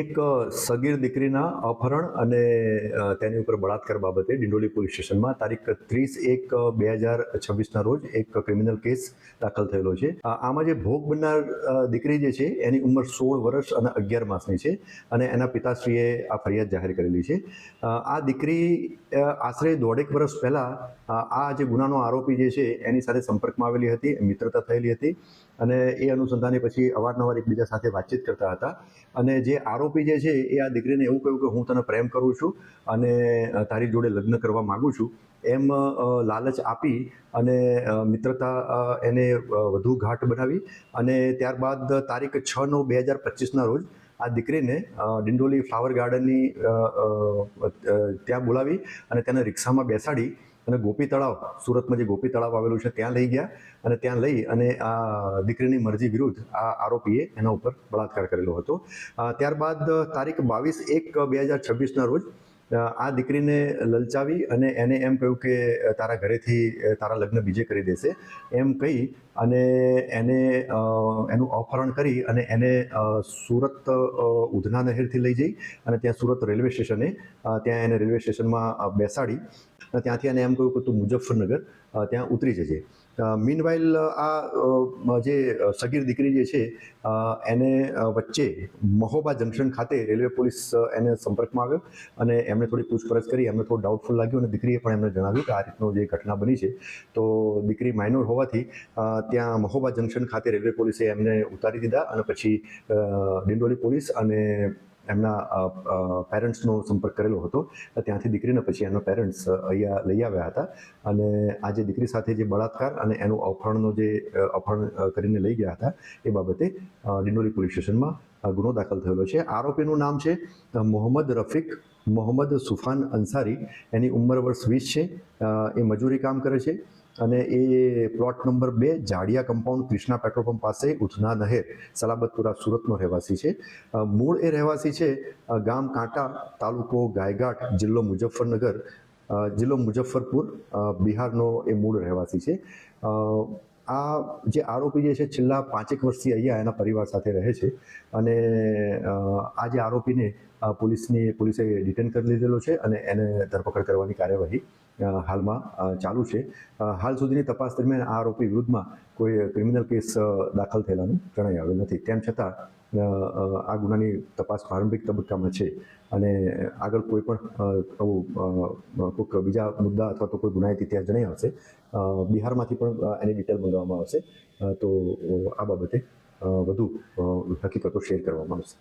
એક સગીર દીકરીના અપહરણ અને તેની ઉપર બળાત્કાર બાબતે ડિંડોલી પોલીસ સ્ટેશનમાં તારીખ 30/1/2026ના રોજ એક ક્રિમિનલ કેસ દાખલ થયેલો છે. આમાં જે ભોગ બનનાર દીકરી જે છે એની ઉંમર 16 વર્ષ અને 11 માસની છે અને એના પિતાશ્રીએ આ ફરિયાદ જાહેર કરેલી છે. આ દીકરી આશરે 1.5 વર્ષ પહેલા આ જે ગુનાનો આરોપી જે છે એની સાથે સંપર્કમાં આવેલી હતી, મિત્રતા થયેલી હતી અને એ અનુસંધાને પછી અવારનવાર એકબીજા સાથે વાતચીત કરતા હતા અને જે આરોપી જે છે એ આ દીકરીને એવું કહ્યું કે હું તને પ્રેમ કરું છું અને તારી જોડે લગ્ન કરવા માંગુ છું એમ લાલચ આપી અને મિત્રતા એને વધુ ગાઢ બનાવી અને ત્યારબાદ તારીખ 6/9/2025ના રોજ આ દીકરીને ડિંડોલી ફ્લાવર ગાર્ડનની ત્યાં બોલાવી અને તેને રિક્ષામાં બેસાડી અને ગોપી તળાવ, સુરતમાં જે ગોપી તળાવ આવેલું છે ત્યાં લઈ ગયા અને ત્યાં લઈ અને આ દીકરીની મરજી વિરુદ્ધ આ આરોપીએ એના ઉપર બળાત્કાર કરેલો હતો. ત્યારબાદ તારીખ 22/1/2026ના રોજ આ દીકરીને લલચાવી અને એને એમ કહ્યું કે તારા ઘરેથી તારા લગ્ન બીજે કરી દેશે એમ કહી અને એને એનું અપહરણ કરી અને એને સુરત ઉધના નહેરથી લઈ જઈ અને ત્યાં સુરત રેલવે સ્ટેશને ત્યાં એને રેલવે સ્ટેશનમાં બેસાડી ત્યાંથી એને એમ કહ્યું કે તું મુઝફ્ફરનગર ત્યાં ઉતરી જજે. મીનવાઇલ આ જે સગીર દીકરી જે છે એને વચ્ચે મહોબા જંકશન ખાતે રેલવે પોલીસ એને સંપર્કમાં આવ્યો અને એમણે થોડી પૂછપરછ કરી, એમને થોડું ડાઉટફુલ લાગ્યું અને દીકરીએ પણ એમને જણાવ્યું કે આ રીતનો જે ઘટના બની છે તો દીકરી માઇનોર હોવાથી ત્યાં મહોબા જંકશન ખાતે રેલવે પોલીસે એમને ઉતારી દીધા અને પછી ડિંડોલી પોલીસ અને એમના પેરેન્ટ્સનો સંપર્ક કરેલો હતો. ત્યાંથી દીકરીને પછી એમના પેરેન્ટ્સ અહીંયા લઈ આવ્યા હતા અને આ જે દીકરી સાથે જે બળાત્કાર અને એનું અપહરણ કરીને લઈ ગયા હતા એ બાબતે ડિંડોલી પોલીસ સ્ટેશનમાં ગુનો દાખલ થયેલો છે. આરોપીનું નામ છે મોહમ્મદ રફીક મોહમ્મદ સુફાન અંસારી. એની ઉંમર વર્ષ 20 છે. એ મજૂરી કામ કરે છે અને એ plot number 2 Jadiya compound Krishna petrol pump પાસે ઉધના નહેર સલાબતપુરા સુરતનો રહેવાસી છે. મૂળ એ રહેવાસી છે ગામ કાંટા, તાલુકો ગાયઘાટ, જિલ્લો મુઝફ્ફરપુર, બિહારનો એ મૂળ રહેવાસી છે. આ જે આરોપી જે છે છેલ્લા 5 વર્ષથી અહીંયા એના પરિવાર સાથે રહે છે અને આ જે આરોપીને પોલીસે ડિટેન કરી લીધેલો છે અને એને ધરપકડ કરવાની કાર્યવાહી હાલમાં ચાલુ છે. હાલ સુધીની તપાસ દરમિયાન આ આરોપી વિરુદ્ધમાં કોઈ ક્રિમિનલ કેસ દાખલ થયેલાનું જણાઈ આવેલ નથી. તેમ છતાં આ ગુનાની તપાસ પ્રારંભિક તબક્કામાં છે અને આગળ કોઈ પણ કોઈક બીજા મુદ્દા અથવા તો કોઈ ગુનાહિત ઇતિહાસ જણાઈ આવશે, બિહારમાંથી પણ એની ડિટેલ મંગાવવામાં આવશે તો આ બાબતે વધુ હકીકતો શેર કરવામાં આવશે.